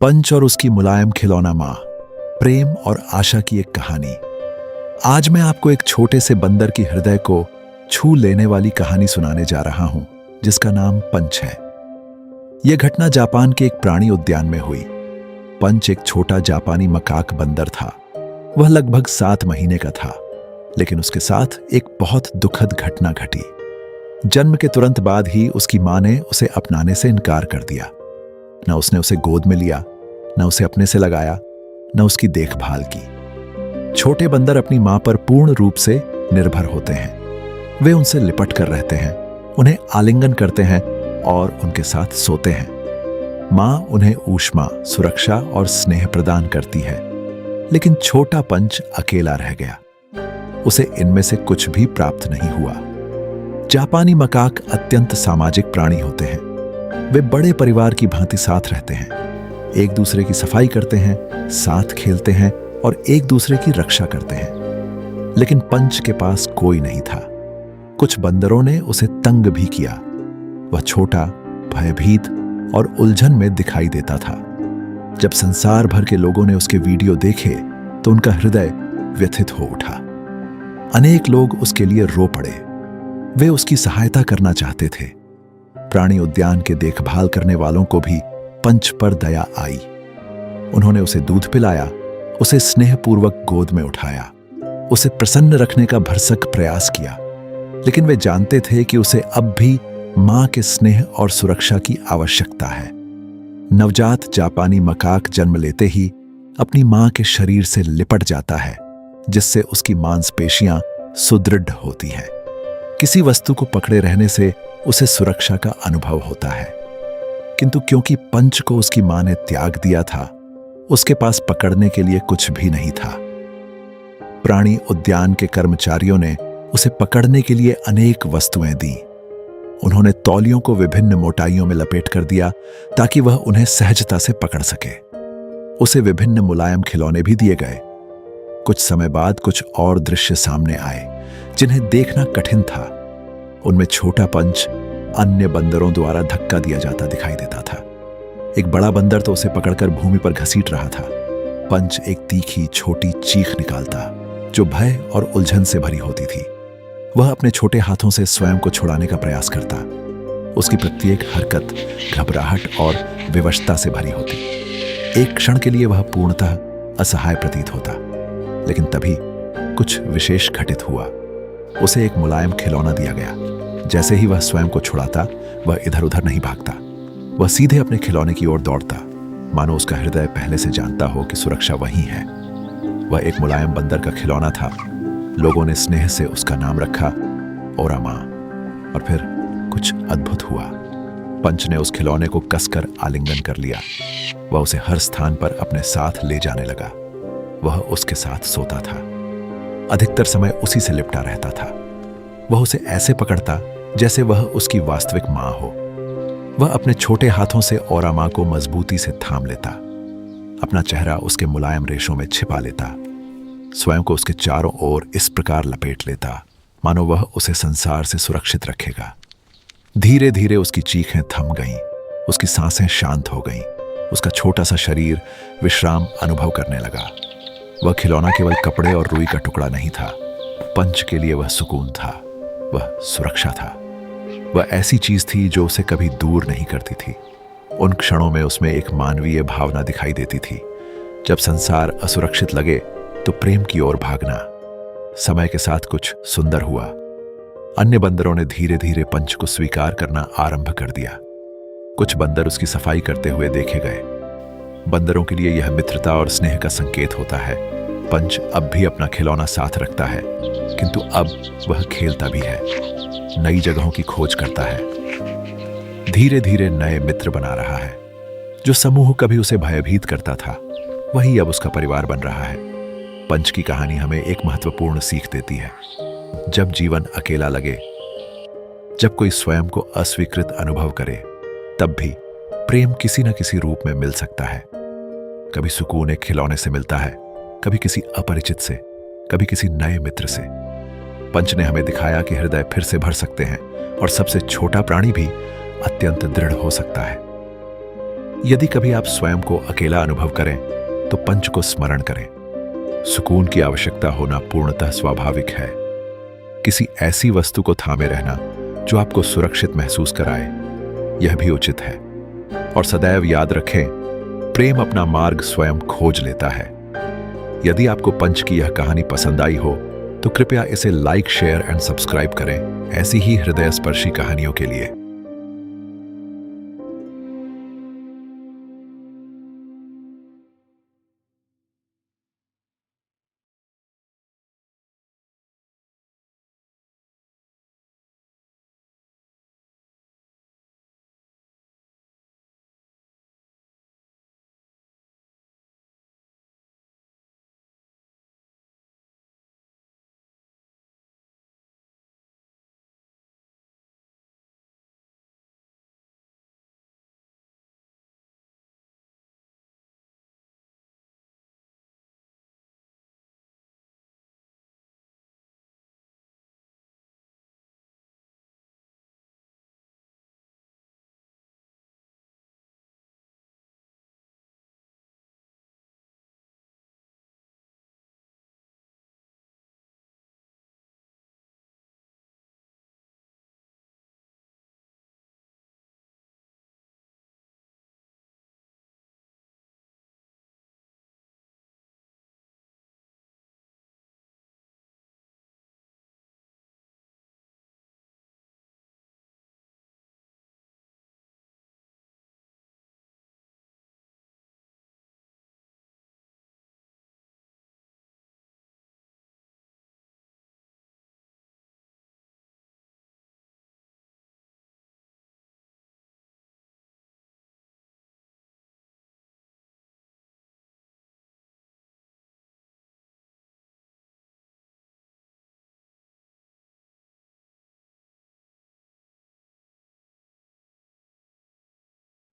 पंच और उसकी मुलायम खिलौना माँ, प्रेम और आशा की एक कहानी। आज मैं आपको एक छोटे से बंदर की हृदय को छू लेने वाली कहानी सुनाने जा रहा हूं, जिसका नाम पंच है। यह घटना जापान के एक प्राणी उद्यान में हुई। पंच एक छोटा जापानी मकाक बंदर था। वह लगभग 7 महीने का था, लेकिन उसके साथ एक बहुत दुखद घटना घटी। जन्म के तुरंत बाद ही उसकी मां ने उसे अपनाने से इनकार कर दिया। न उसने उसे गोद में लिया, न उसे अपने से लगाया, न उसकी देखभाल की। छोटे बंदर अपनी मां पर पूर्ण रूप से निर्भर होते हैं। वे उनसे लिपट कर रहते हैं, उन्हें आलिंगन करते हैं और उनके साथ सोते हैं। मां उन्हें ऊष्मा, सुरक्षा और स्नेह प्रदान करती है। लेकिन छोटा पंच अकेला रह गया। उसे इनमें से कुछ भी प्राप्त नहीं हुआ। जापानी मकाक अत्यंत सामाजिक प्राणी होते हैं। वे बड़े परिवार की भांति साथ रहते हैं, एक दूसरे की सफाई करते हैं, साथ खेलते हैं और एक दूसरे की रक्षा करते हैं। लेकिन पंच के पास कोई नहीं था। कुछ बंदरों ने उसे तंग भी किया। वह छोटा, भयभीत और उलझन में दिखाई देता था। जब संसार भर के लोगों ने उसके वीडियो देखे तो उनका हृदय व्यथित हो उठा। अनेक लोग उसके लिए रो पड़े। वे उसकी सहायता करना चाहते थे। प्राणी उद्यान के देखभाल करने वालों को भी पंच पर दया आई। उन्होंने उसे दूध पिलाया, उसे स्नेहपूर्वक गोद में उठाया, उसे प्रसन्न रखने का भरसक प्रयास किया। लेकिन वे जानते थे कि उसे अब भी मां के स्नेह और सुरक्षा की आवश्यकता है। नवजात जापानी मकाक जन्म लेते ही अपनी मां के शरीर से लिपट जाता है, जिससे उसकी मांसपेशियां सुदृढ़ होती हैं। किसी वस्तु को पकड़े रहने से उसे सुरक्षा का अनुभव होता है। किंतु क्योंकि पंच को उसकी मां ने त्याग दिया था, उसके पास पकड़ने के लिए कुछ भी नहीं था। प्राणी उद्यान के कर्मचारियों ने उसे पकड़ने के लिए अनेक वस्तुएं दी। उन्होंने तौलियों को विभिन्न मोटाइयों में लपेट कर दिया ताकि वह उन्हें सहजता से पकड़ सके। उसे विभिन्न मुलायम खिलौने भी दिए गए। कुछ समय बाद कुछ और दृश्य सामने आए जिन्हें देखना कठिन था। उनमें छोटा पंच अन्य बंदरों द्वारा धक्का दिया जाता दिखाई देता था। एक बड़ा बंदर तो उसे पकड़कर भूमि पर घसीट रहा था। पंच एक तीखी छोटी चीख निकालता जो भय और उलझन से भरी होती थी। वह अपने छोटे हाथों से स्वयं को छुड़ाने का प्रयास करता। उसकी प्रत्येक हरकत घबराहट और विवशता से भरी होती। एक क्षण के लिए वह पूर्णतः असहाय प्रतीत होता। लेकिन तभी कुछ विशेष घटित हुआ। उसे एक मुलायम खिलौना दिया गया। जैसे ही वह स्वयं को छुड़ाता, वह इधर उधर नहीं भागता। वह सीधे अपने खिलौने की ओर दौड़ता, मानो उसका हृदय पहले से जानता हो कि सुरक्षा वहीं है। वह एक मुलायम बंदर का खिलौना था। लोगों ने स्नेह से उसका नाम रखा, ओरामा। और फिर कुछ अद्भुत हुआ। पंच ने उस खिलौने को कसकर आलिंगन कर लिया। वह उसे हर स्थान पर अपने साथ ले जाने लगा। वह उसके साथ सोता था, अधिकतर समय उसी से लिपटा रहता था। वह उसे ऐसे पकड़ता जैसे वह उसकी वास्तविक मां हो। वह अपने छोटे हाथों से ओरामा को मजबूती से थाम लेता, अपना चेहरा उसके मुलायम रेशों में छिपा लेता, स्वयं को उसके चारों ओर इस प्रकार लपेट लेता मानो वह उसे संसार से सुरक्षित रखेगा। धीरे धीरे उसकी चीखें थम गईं, उसकी सांसें शांत हो गईं, उसका छोटा सा शरीर विश्राम अनुभव करने लगा। वह खिलौना केवल कपड़े और रुई का टुकड़ा नहीं था। पंच के लिए वह सुकून था, वह सुरक्षा था। वह ऐसी चीज थी जो उसे कभी दूर नहीं करती थी। उन क्षणों में उसमें एक मानवीय भावना दिखाई देती थी। जब संसार असुरक्षित लगे तो प्रेम की ओर भागना। समय के साथ कुछ सुंदर हुआ। अन्य बंदरों ने धीरे धीरे पंच को स्वीकार करना आरंभ कर दिया। कुछ बंदर उसकी सफाई करते हुए देखे गए। बंदरों के लिए यह मित्रता और स्नेह का संकेत होता है। पंच अब भी अपना खिलौना साथ रखता है, किंतु अब वह खेलता भी है, नई जगहों की खोज करता है, धीरे धीरे नए मित्र बना रहा है। जो समूह कभी उसे भयभीत करता था, वही अब उसका परिवार बन रहा है। पंच की कहानी हमें एक महत्वपूर्ण सीख देती है। जब जीवन अकेला लगे, जब कोई स्वयं को अस्वीकृत अनुभव करे, तब भी प्रेम किसी न किसी रूप में मिल सकता है। कभी सुकून एक खिलौने से मिलता है, कभी किसी अपरिचित से, कभी किसी नए मित्र से। पंच ने हमें दिखाया कि हृदय फिर से भर सकते हैं और सबसे छोटा प्राणी भी अत्यंत दृढ़ हो सकता है। यदि कभी आप स्वयं को अकेला अनुभव करें तो पंच को स्मरण करें। सुकून की आवश्यकता होना पूर्णतः स्वाभाविक है। किसी ऐसी वस्तु को थामे रहना जो आपको सुरक्षित महसूस कराए, यह भी उचित है। और सदैव याद रखें, प्रेम अपना मार्ग स्वयं खोज लेता है। यदि आपको पंच की यह कहानी पसंद आई हो तो कृपया इसे लाइक, शेयर एंड सब्सक्राइब करें ऐसी ही हृदयस्पर्शी कहानियों के लिए।